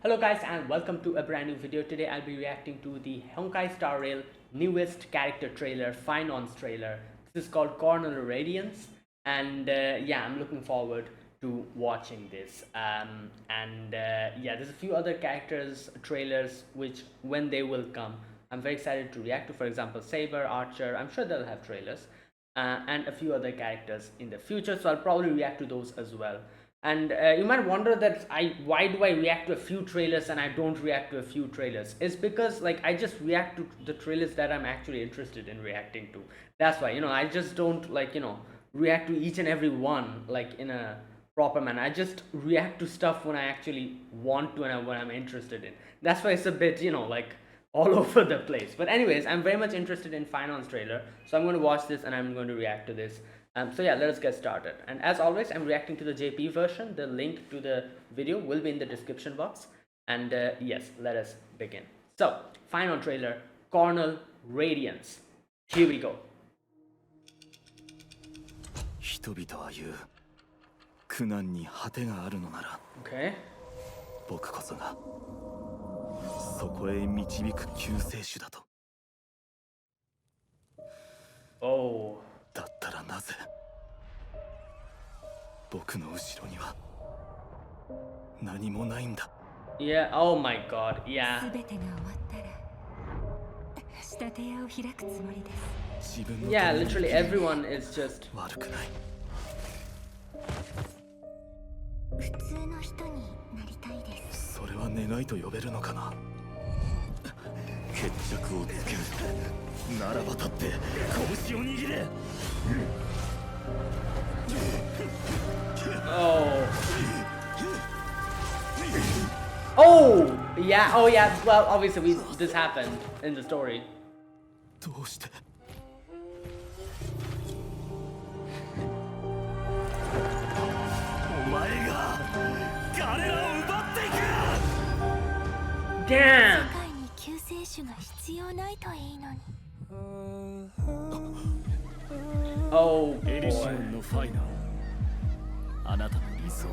Hello guys and welcome to a brand new video. Today I'll be reacting to the Honkai Star Rail newest character trailer, Phainon's trailer. This is called Coronal Radiance and yeah, I'm looking forward to watching this. Yeah, there's a few other characters trailers which when they will come, I'm very excited to react to. For example, Saber, Archer, I'm sure they'll have trailers. And a few other characters in the future, so I'll probably react to those as well. And you might wonder that why do I react to a few trailers and I don't react to a few trailers? It's because like I just react to the trailers that I'm actually interested in reacting to. That's why, I just don't react to each and every one like in a proper manner. I just react to stuff when I actually want to and when I'm interested in. That's why it's a bit like all over the place. But anyways, I'm very much interested in Phainon's trailer, so I'm going to watch this and I'm going to react to this. So yeah, let us get started. And as always, I'm reacting to the JP version. The link to the video will be in the description box. And yes, let us begin. So, Phainon trailer, Coronal Radiance. Here we go. 人々は言う苦難に果てがあるのなら Okay. 僕こそがそこへ導く救世主だと Oh. だったらなぜ僕の後ろには何もないんだ Yeah, oh my god, yeah. 全てが終わったら仕立て屋を開くつもりです。 自分の Yeah, literally everyone is just 悪くない 普通の人になりたいです。 それは願いと呼べるのかな決着をつけるならば立って拳を握れ Oh. Oh, yeah. Oh, yeah. Well, obviously, this happened in the story. どうしてお前が彼らを奪っていく Damn. 世界に救世主が必要ないといいのに。 Oh エリシオ boy. ンのファイナルあなたの理想は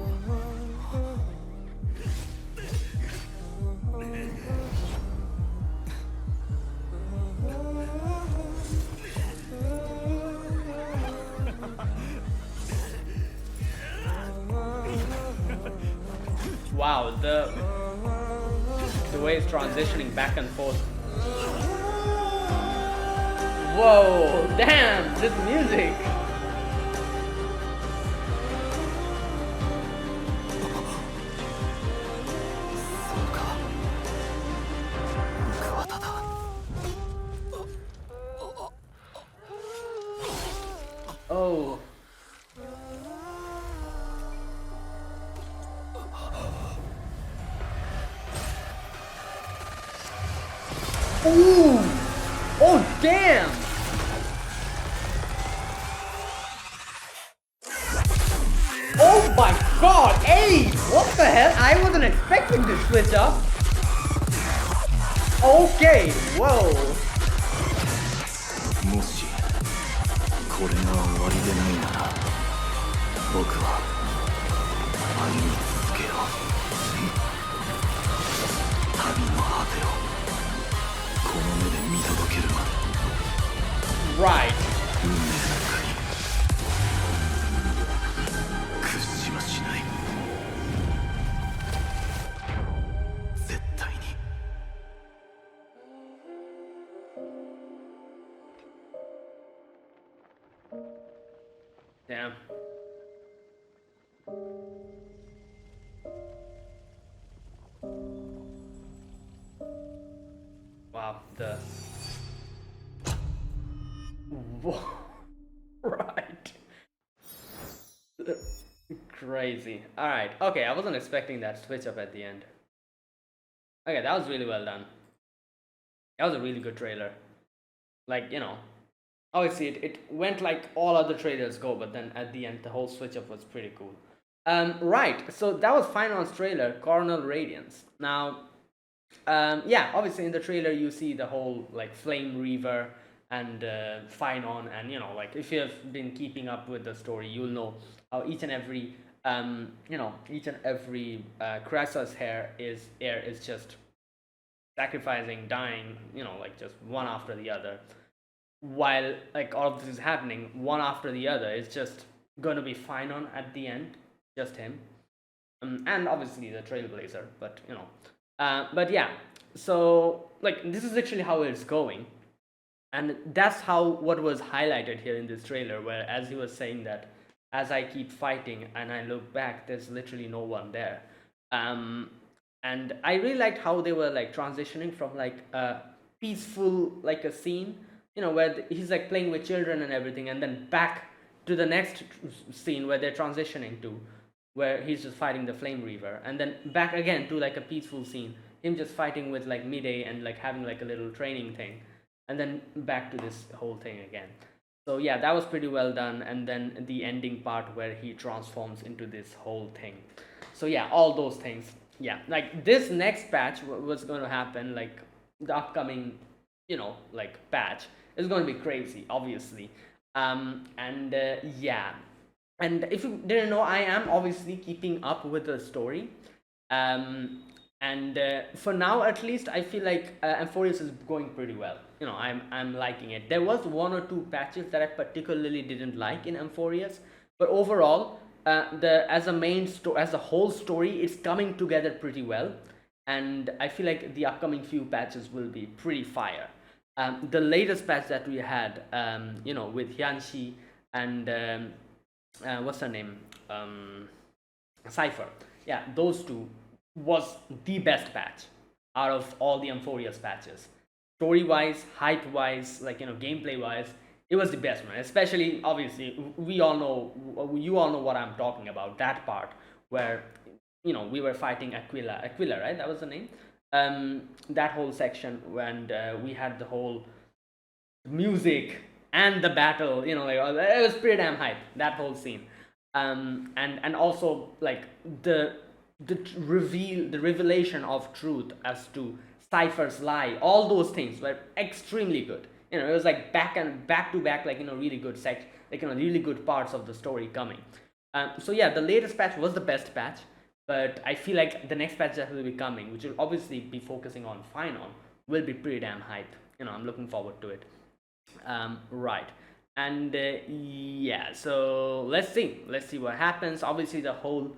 Wow, the way it's transitioning back and forth. Whoa, damn, this music. Oh. Ooh! Oh, damn! Oh my god! Hey! What the hell? I wasn't expecting this switch up. Okay, whoa. もしこれが終わりでないなら僕は歩み続けよう旅の果てをこの目で見届けるまで Right. 運命なんかに屈しはしない絶対に Damn. Wow, the... Whoa. Right. Crazy. Alright, okay, I wasn't expecting that switch up at the end. Okay, that was really well done. That was a really good trailer. Like, obviously it went like all other trailers go, but then at the end the whole switch up was pretty cool. Right, so that was Phainon's trailer, Coronal Radiance. Now, yeah, obviously in the trailer you see the whole like Flame Reaver and Phainon, and like if you have been keeping up with the story, you'll know how each and every each and every Crassus heir is just sacrificing, dying, like just one after the other. While like all of this is happening, one after the other, it's just gonna be Phainon at the end, just him, and obviously the Trailblazer. But yeah. So like this is actually how it's going, and that's how what was highlighted here in this trailer, where as he was saying that as I keep fighting and I look back, there's literally no one there. um and I really liked how they were like transitioning from like a peaceful like a scene, where he's like playing with children and everything, and then back to the next scene where they're transitioning to where he's just fighting the Flame Reaver, and then back again to like a peaceful scene, him just fighting with like Midday and like having like a little training thing, and then back to this whole thing again. So yeah, that was pretty well done, and then the ending part where he transforms into this whole thing. So yeah, all those things. Yeah, like this next patch, what's going to happen, like the upcoming, like patch is going to be crazy, obviously. And yeah, and if you didn't know, I am obviously keeping up with the story. And for now at least, I feel like Amphorius is going pretty well. I'm liking it. There was one or two patches that I particularly didn't like in Amphorius, but overall, the as a main story, as a whole story, it's coming together pretty well, and I feel like the upcoming few patches will be pretty fire. The latest patch that we had, with Hyunshi and what's her name, Cypher. Yeah, those two was the best patch out of all the Amphorius patches. Story wise, hype wise, like gameplay wise, it was the best one. Especially, obviously, you all know what I'm talking about. That part where we were fighting Aquila, right? That was the name. That whole section when we had the whole music and the battle, like it was pretty damn hype, that whole scene. And also like the revelation of truth as to Cypher's lie, all those things were extremely good. It was like back to back, like really good really good parts of the story coming. So yeah, the latest patch was the best patch, but I feel like the next patch that will be coming, which will obviously be focusing on Phainon, will be pretty damn hype. I'm looking forward to it. Right. And yeah, so let's see what happens. Obviously the whole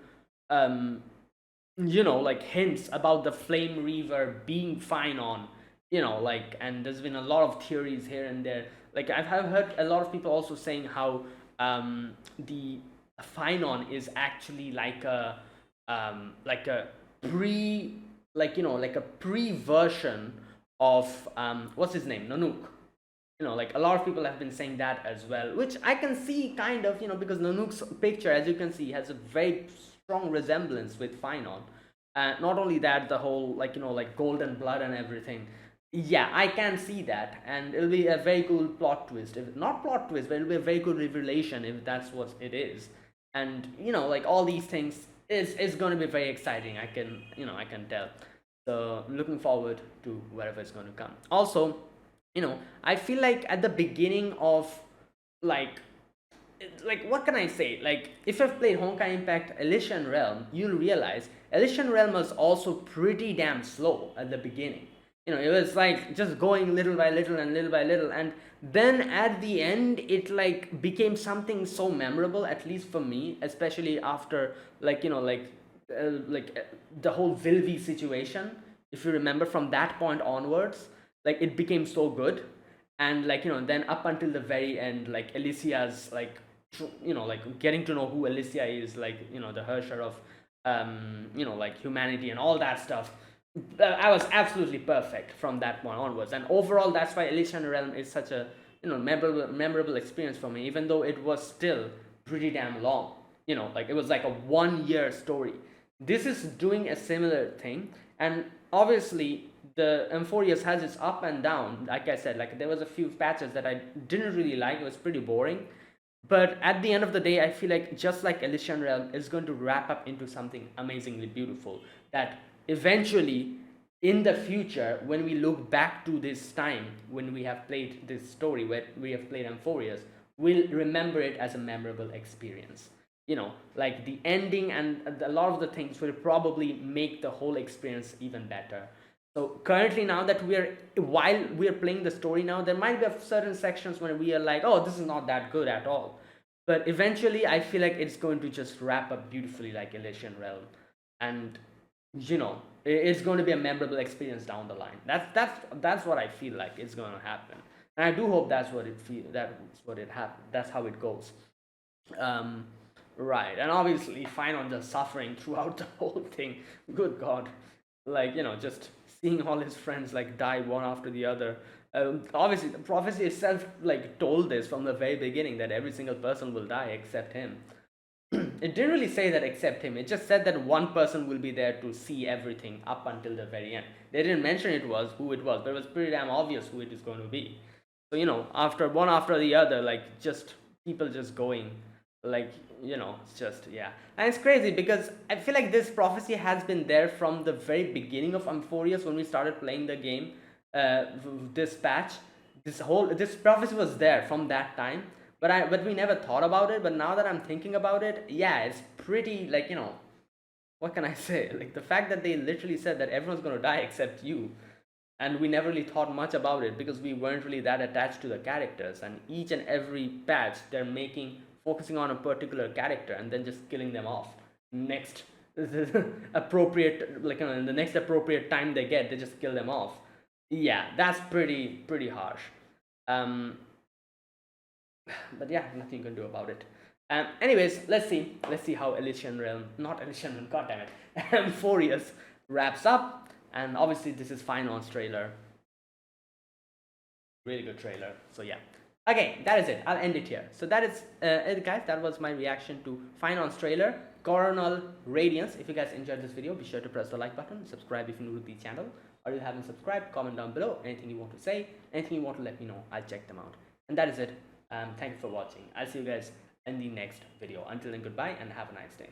like hints about the Flame Reaver being Phainon, and there's been a lot of theories here and there. Like I've heard a lot of people also saying how the Phainon is actually like a pre like a pre version of what's his name, Nanook. Like a lot of people have been saying that as well, which I can see kind of, because Nanook's picture, as you can see, has a very strong resemblance with Phainon. Not only that, the whole like golden blood and everything. Yeah, I can see that, and it'll be a very cool plot twist. If not plot twist, but it'll be a very good revelation if that's what it is. And like all these things is going to be very exciting. I can tell. So I'm looking forward to wherever it's going to come. Also, I feel like at the beginning of like what can I say, like if you've played Honkai Impact Elysian Realm, you'll realize Elysian Realm was also pretty damn slow at the beginning. It was like just going little by little and little by little, and then at the end it like became something so memorable, at least for me, especially after the whole Vilvi situation. If you remember, from that point onwards, like it became so good. And then up until the very end, like Alicia's like like getting to know who Alicia is, like the Hersher of like humanity and all that stuff. I was absolutely perfect from that point onwards, and overall that's why Elysian Realm is such a memorable experience for me, even though it was still pretty damn long. Like it was like a 1 year story. This is doing a similar thing, and obviously the Amphorius has its up and down. Like I said, like there was a few patches that I didn't really like. It was pretty boring. But at the end of the day, I feel like just like Elysian Realm is going to wrap up into something amazingly beautiful, that eventually in the future, when we look back to this time when we have played this story, where we have played Amphorius, we'll remember it as a memorable experience. you know, like the ending and a lot of the things will probably make the whole experience even better. So currently, now that while we are playing the story now, there might be certain sections where we are like, oh, this is not that good at all. But eventually, I feel like it's going to just wrap up beautifully, like Elysian Realm, and you know, it's going to be a memorable experience down the line. That's what I feel like it's going to happen, and I do hope that's what it happens. That's how it goes. Um, right, and obviously, Phainon just suffering throughout the whole thing. Good God, like, you know, just seeing all his friends like die one after the other. Obviously, the prophecy itself like told this from the very beginning that every single person will die except him. It didn't really say that except him. It just said that one person will be there to see everything up until the very end. They didn't mention who it was, but it was pretty damn obvious who it is going to be. So, you know, after one after the other, like just people just going, like, you know, it's just, yeah. And it's crazy because I feel like this prophecy has been there from the very beginning of Amphorius when we started playing the game. This patch, this prophecy was there from that time, but we never thought about it. But now that I'm thinking about it, yeah, it's pretty, like, you know, what can I say? Like the fact that they literally said that everyone's gonna die except you, and we never really thought much about it because we weren't really that attached to the characters. And each and every patch they're focusing on a particular character and then just killing them off next appropriate, like, you know, in the next appropriate time they get, they just kill them off. Yeah, that's pretty harsh. um but yeah, nothing you can do about it. Anyways, let's see how Elysian Realm, not Elysian Realm, god damn it, Amphorius wraps up. And obviously this is Phainon's trailer, really good trailer. So yeah, okay, that is it. I'll end it here. So that is it, guys. That was my reaction to Phainon's trailer, Coronal Radiance. If you guys enjoyed this video, be sure to press the like button, subscribe if you're new to the channel, or if you haven't subscribed, comment down below anything you want to say, anything you want to let me know. I'll check them out. And that is it. Thank you for watching. I'll see you guys in the next video. Until then, goodbye and have a nice day.